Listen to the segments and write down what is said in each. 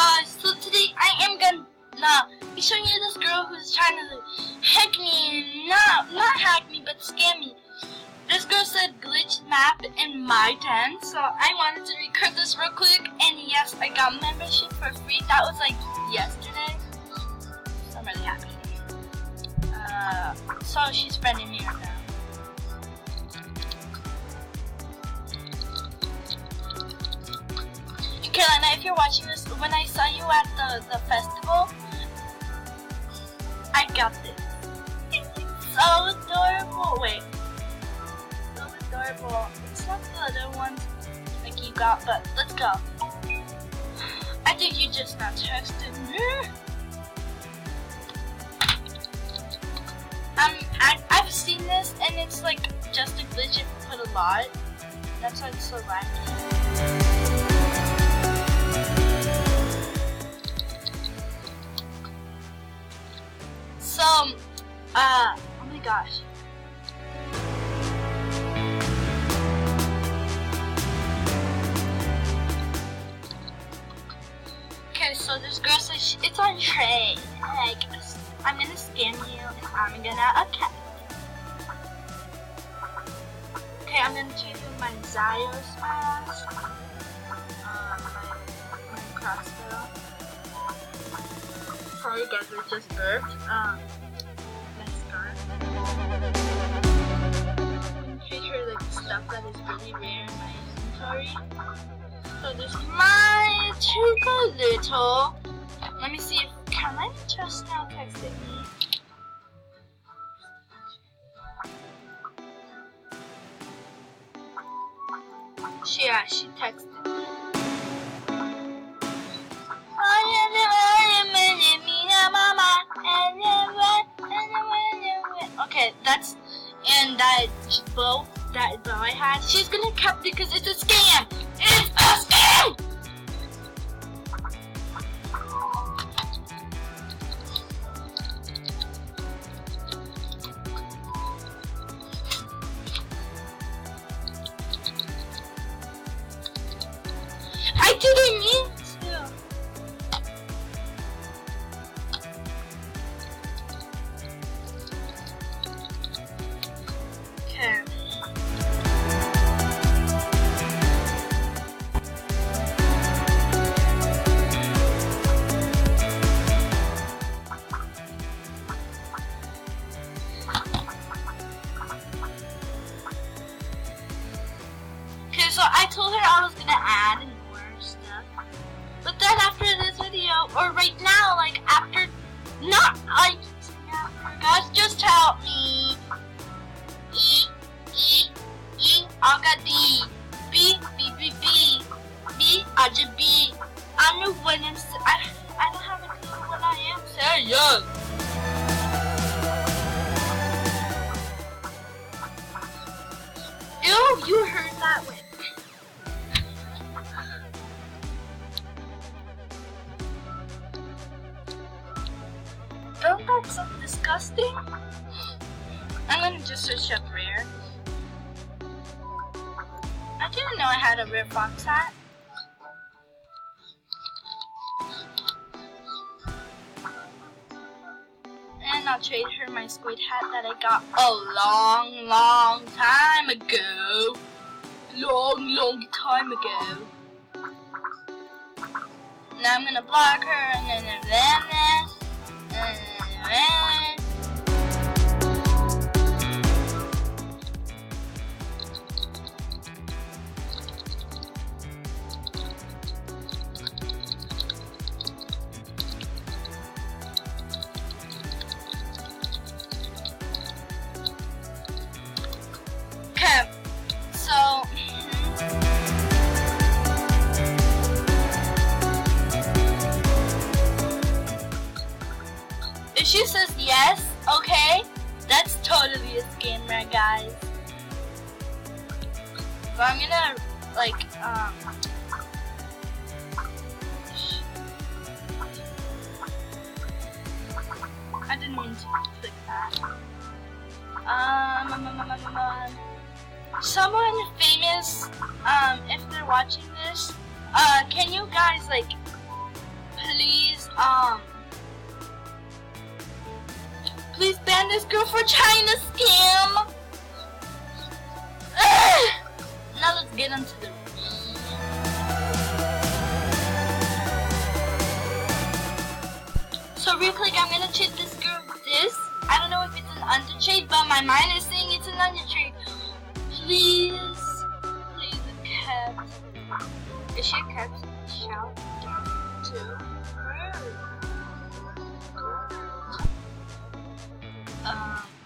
guys, so today I am gonna be showing you this girl who's trying to hack me, not hack me, but scam me. This girl said glitch map in my tent, so I wanted to record this real quick, and yes, I got membership for free. That was like yesterday, so I'm really happy. So she's friending me right now. Carolina, if you're watching this, when I saw you at the festival, I got this. It's so adorable. Wait. So adorable. It's not the other ones like you got, but let's go. I think you just now texted me. I've seen this, and it's like just a glitch if you put a lot. That's why it's so wacky. So, oh my gosh. Okay, so this girl says it's on tryin. Like, I'm gonna scam you and I'm gonna Okay, I'm gonna change my Jasiel mask. My crossbow. Sorry guys, I just burped. My scarf. Treat her like stuff that is really rare in my inventory. So there's my chocolate. Let me see if Carolina just now texted me. She texted me. Okay, that's and that bow I had. She's gonna cut because it's a scam. It's a scam. I didn't mean to. Okay. Okay, so I told her I was gonna add more stuff, but then after this video, or right now, like after, not like guys, just help me. Agadi B Ajabi. I know when I don't have a clue what I am saying. Ew, you heard that way. Don't that sound disgusting? I'm gonna just search up rare. I didn't know I had a rare fox hat. And I'll trade her my squid hat that I got a long time ago. Long time ago. Now I'm gonna block her and then if she says yes, okay, that's totally a scam, right, guys? So I'm gonna, like, I didn't mean to click that. Someone famous, if they're watching this, can you guys, like, Please ban this girl for trying to scam. Now let's get into the So real quick, I'm gonna trade this girl this. I don't know if it's an undertrade, but my mind is saying it's an undertrade. Please, please, a cat. Is she a cat? Shout out to her.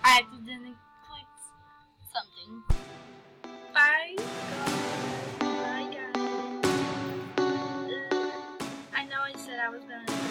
I accidentally clicked something. Bye, guys. Bye, guys. I know I said I was gonna